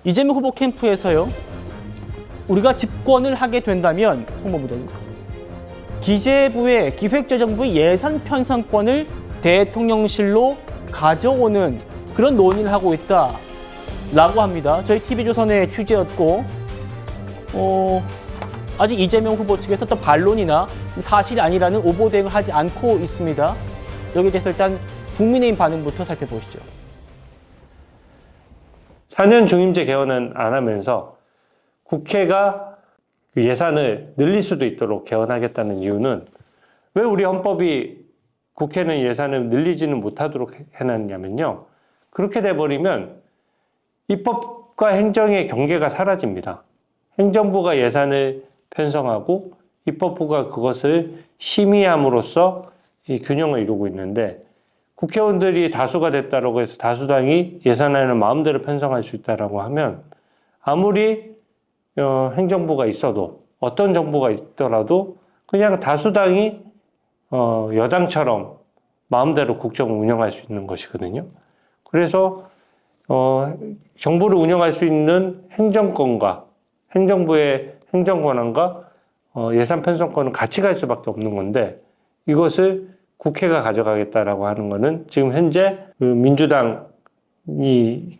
이재명 후보 캠프에서요, 우리가 집권을 하게 된다면, 홍보부장님, 기재부의 기획재정부 예산 편성권을 대통령실로 가져오는 그런 논의를 하고 있다라고 합니다. 저희 TV조선의 취재였고, 아직 이재명 후보 측에서 또 반론이나 사실이 아니라는 오보 대응을 하지 않고 있습니다. 여기에 대해서 일단 국민의힘 반응부터 살펴보시죠. 4년 중임제 개헌은 안 하면서 국회가 그 예산을 늘릴 수도 있도록 개헌하겠다는 이유는 왜 우리 헌법이 국회는 예산을 늘리지는 못하도록 해놨냐면요. 그렇게 돼버리면 입법과 행정의 경계가 사라집니다. 행정부가 예산을 편성하고 입법부가 그것을 심의함으로써 이 균형을 이루고 있는데 국회의원들이 다수가 됐다고 해서 다수당이 예산안을 마음대로 편성할 수 있다고 하면 아무리 행정부가 있어도 어떤 정부가 있더라도 그냥 다수당이 여당처럼 마음대로 국정을 운영할 수 있는 것이거든요. 그래서 정부를 운영할 수 있는 행정권과 행정부의 행정권한과 예산 편성권은 같이 갈 수밖에 없는 건데 이것을 국회가 가져가겠다라고 하는 것은 지금 현재 그 민주당이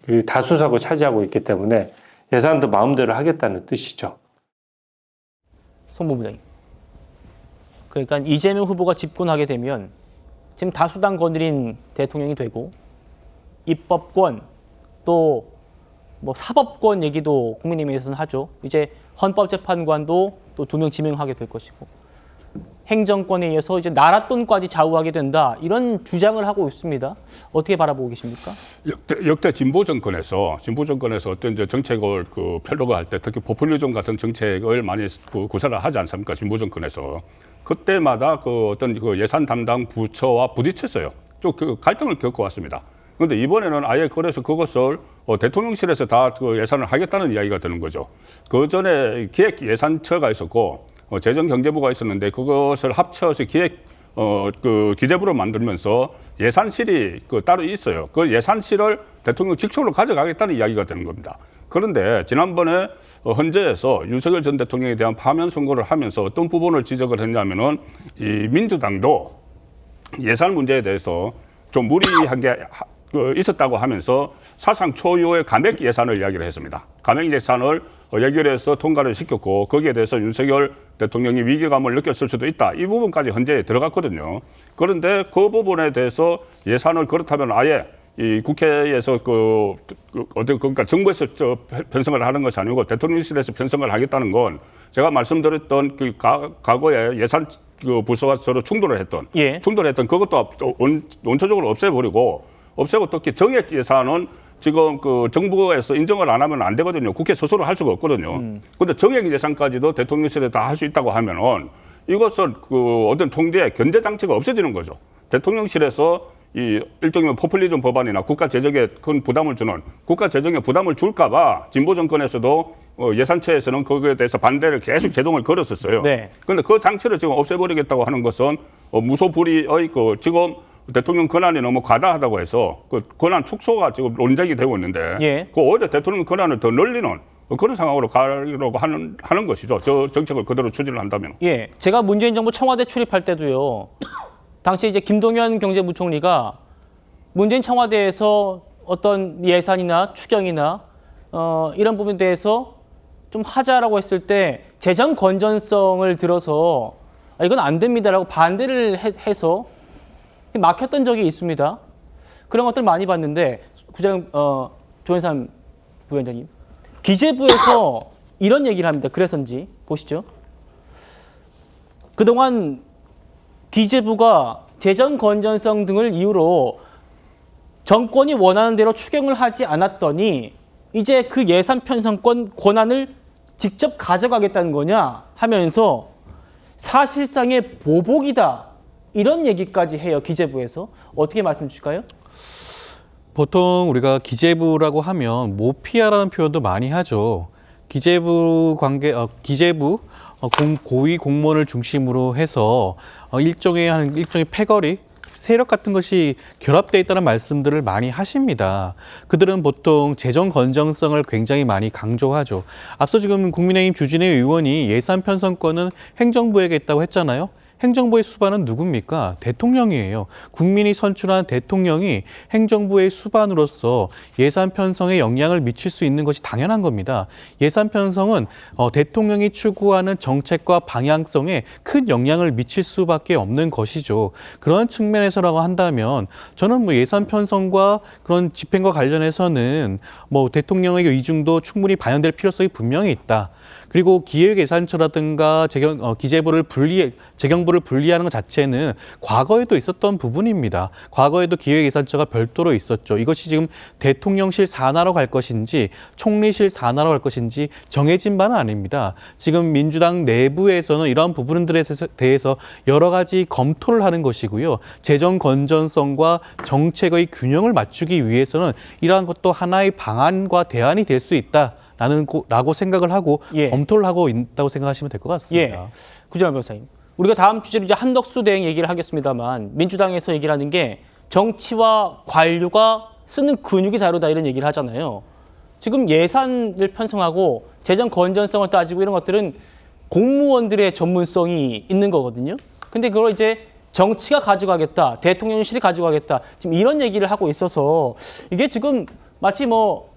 그 다수석을 차지하고 있기 때문에 예산도 마음대로 하겠다는 뜻이죠. 송본부장님. 그러니까 이재명 후보가 집권하게 되면 지금 다수당 거느린 대통령이 되고 입법권 또 뭐 사법권 얘기도 국민의힘에서는 하죠. 이제 헌법재판관도 또 2명 지명하게 될 것이고 행정권에 의해서 이제 나랏돈까지 좌우하게 된다 이런 주장을 하고 있습니다. 어떻게 바라보고 계십니까? 역대 진보 정권에서 어떤 이제 정책을 펼려고 할 때 특히 포퓰리즘 같은 정책을 많이 구사를 하지 않습니까? 진보 정권에서 그때마다 어떤 예산 담당 부처와 부딪혔어요. 좀 갈등을 겪어왔습니다. 그런데 이번에는 아예 그래서 그것을 대통령실에서 다 예산을 하겠다는 이야기가 되는 거죠. 그 전에 기획예산처가 있었고 재정경제부가 있었는데 그것을 합쳐서 기재부를 만들면서 예산실이 따로 있어요. 그 예산실을 대통령 직속으로 가져가겠다는 이야기가 되는 겁니다. 그런데 지난번에 헌재에서 윤석열 전 대통령에 대한 파면 선고를 하면서 어떤 부분을 지적을 했냐면은 이 민주당도 예산 문제에 대해서 좀 무리한 게 있었다고 하면서 사상 초유의 감액 예산을 이야기를 했습니다. 감액 예산을 예결해서 통과를 시켰고 거기에 대해서 윤석열 대통령이 위기감을 느꼈을 수도 있다. 이 부분까지 헌재에 들어갔거든요. 그런데 그 부분에 대해서 예산을 그렇다면 아예 이 국회에서 그러니까 정부에서 편성을 하는 것이 아니고 대통령실에서 편성을 하겠다는 건 제가 말씀드렸던 과거에 예산 부서와 서로 충돌했던 그것도 원초적으로 없애고 특히 정액 예산은 지금 정부에서 인정을 안 하면 안 되거든요. 국회 스스로 할 수가 없거든요. 그런데 정액 예산까지도 대통령실에 다 할 수 있다고 하면은 이것은 어떤 통제 견제 장치가 없어지는 거죠. 대통령실에서 이 일종의 포퓰리즘 법안이나 국가 재정에 큰 부담을 주는 국가 재정에 부담을 줄까봐 진보 정권에서도 예산처에서는 거기에 대해서 반대를 계속 제동을 걸었었어요. 네. 그런데 그 장치를 지금 없애버리겠다고 하는 것은 무소불위의 지금 대통령 권한이 너무 과다하다고 해서 권한 축소가 지금 논쟁이 되고 있는데 예. 오히려 대통령 권한을 더 늘리는 그런 상황으로 가려고 하는 것이죠. 저 정책을 그대로 추진을 한다면. 예, 제가 문재인 정부 청와대 출입할 때도요. 당시 이제 김동연 경제부총리가 문재인 청와대에서 어떤 예산이나 추경이나 이런 부분에 대해서 좀 하자라고 했을 때 재정 건전성을 들어서 이건 안 됩니다라고 반대를 해서 막혔던 적이 있습니다. 그런 것들 많이 봤는데 조현삼 부위원장님, 기재부에서 이런 얘기를 합니다. 그래서인지 보시죠. 그동안 기재부가 재정 건전성 등을 이유로 정권이 원하는 대로 추경을 하지 않았더니 이제 그 예산 편성권 권한을 직접 가져가겠다는 거냐 하면서 사실상의 보복이다. 이런 얘기까지 해요. 기재부에서. 어떻게 말씀 주실까요? 보통 우리가 기재부라고 하면 모피아라는 표현도 많이 하죠. 기재부 고위 공무원을 중심으로 해서 일종의 패거리, 세력 같은 것이 결합되어 있다는 말씀들을 많이 하십니다. 그들은 보통 재정 건전성을 굉장히 많이 강조하죠. 앞서 지금 국민의힘 주진애 의원이 예산 편성권은 행정부에게 있다고 했잖아요. 행정부의 수반은 누굽니까? 대통령이에요. 국민이 선출한 대통령이 행정부의 수반으로서 예산 편성에 영향을 미칠 수 있는 것이 당연한 겁니다. 예산 편성은 대통령이 추구하는 정책과 방향성에 큰 영향을 미칠 수밖에 없는 것이죠. 그런 측면에서라고 한다면 저는 뭐 예산 편성과 그런 집행과 관련해서는 뭐 대통령의 의중도 충분히 반영될 필요성이 분명히 있다. 그리고 기획예산처라든가 재경부를 분리하는 것 자체는 과거에도 있었던 부분입니다. 과거에도 기획예산처가 별도로 있었죠. 이것이 지금 대통령실 산하로 갈 것인지 총리실 산하로 갈 것인지 정해진 바는 아닙니다. 지금 민주당 내부에서는 이러한 부분들에 대해서 여러 가지 검토를 하는 것이고요. 재정 건전성과 정책의 균형을 맞추기 위해서는 이러한 것도 하나의 방안과 대안이 될 수 있다. 라고 생각을 하고 예. 검토를 하고 있다고 생각하시면 될 것 같습니다. 예. 구정환 변호사님. 우리가 다음 주제로 이제 한덕수 대행 얘기를 하겠습니다만 민주당에서 얘기를 하는 게 정치와 관료가 쓰는 근육이 다르다 이런 얘기를 하잖아요. 지금 예산을 편성하고 재정 건전성을 따지고 이런 것들은 공무원들의 전문성이 있는 거거든요. 근데 그걸 이제 정치가 가져가겠다, 대통령실이 가져가겠다, 지금 이런 얘기를 하고 있어서 이게 지금 마치 뭐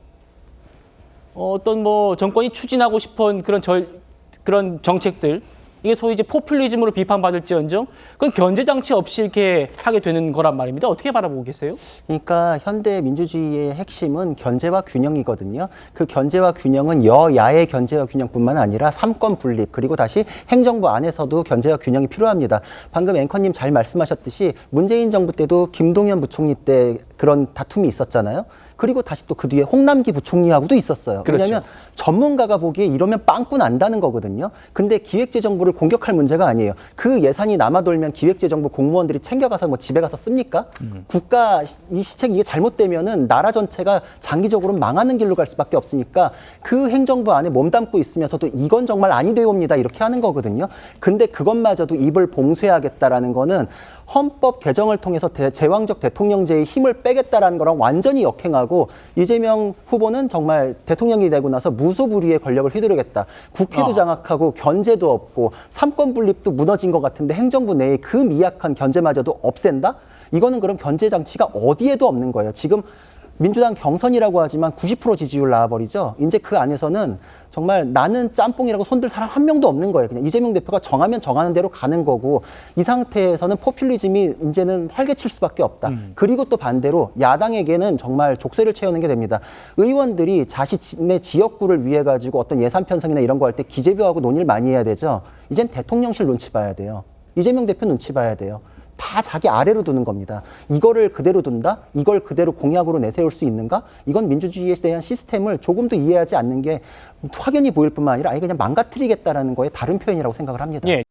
어떤 뭐 정권이 추진하고 싶은 그런 정책들 이게 소위 이제 포퓰리즘으로 비판받을지언정 그건 견제 장치 없이 이렇게 하게 되는 거란 말입니다. 어떻게 바라보고 계세요? 그러니까 현대 민주주의의 핵심은 견제와 균형이거든요. 그 견제와 균형은 여야의 견제와 균형뿐만 아니라 삼권 분립 그리고 다시 행정부 안에서도 견제와 균형이 필요합니다. 방금 앵커님 잘 말씀하셨듯이 문재인 정부 때도 김동연 부총리 때 그런 다툼이 있었잖아요. 그리고 다시 또 그 뒤에 홍남기 부총리하고도 있었어요. 그렇죠. 왜냐하면 전문가가 보기에 이러면 빵꾸 난다는 거거든요. 근데 기획재정부를 공격할 문제가 아니에요. 그 예산이 남아돌면 기획재정부 공무원들이 챙겨가서 뭐 집에 가서 씁니까? 국가 이 시책 이게 잘못되면은 나라 전체가 장기적으로 망하는 길로 갈 수밖에 없으니까 그 행정부 안에 몸담고 있으면서도 이건 정말 아니되옵니다 이렇게 하는 거거든요. 근데 그것마저도 입을 봉쇄하겠다라는 거는 헌법 개정을 통해서 제왕적 대통령제의 힘을 빼겠다라는 거랑 완전히 역행하고 이재명 후보는 정말 대통령이 되고 나서 무소불위의 권력을 휘두르겠다. 국회도 장악하고 견제도 없고 삼권 분립도 무너진 것 같은데 행정부 내에 그 미약한 견제마저도 없앤다? 이거는 그럼 견제 장치가 어디에도 없는 거예요. 지금 민주당 경선이라고 하지만 90% 지지율 나와버리죠. 이제 그 안에서는 정말 나는 짬뽕이라고 손들 사람 한 명도 없는 거예요. 그냥 이재명 대표가 정하면 정하는 대로 가는 거고 이 상태에서는 포퓰리즘이 이제는 활개칠 수밖에 없다. 그리고 또 반대로 야당에게는 정말 족쇄를 채우는 게 됩니다. 의원들이 자신의 지역구를 위해 가지고 어떤 예산 편성이나 이런 거 할 때 기재부하고 논의를 많이 해야 되죠. 이젠 대통령실 눈치 봐야 돼요. 이재명 대표 눈치 봐야 돼요. 다 자기 아래로 두는 겁니다. 이거를 그대로 둔다? 이걸 그대로 공약으로 내세울 수 있는가? 이건 민주주의에 대한 시스템을 조금 더 이해하지 않는 게 확연히 보일 뿐만 아니라 아예 그냥 망가뜨리겠다라는 거에 다른 표현이라고 생각을 합니다. 예.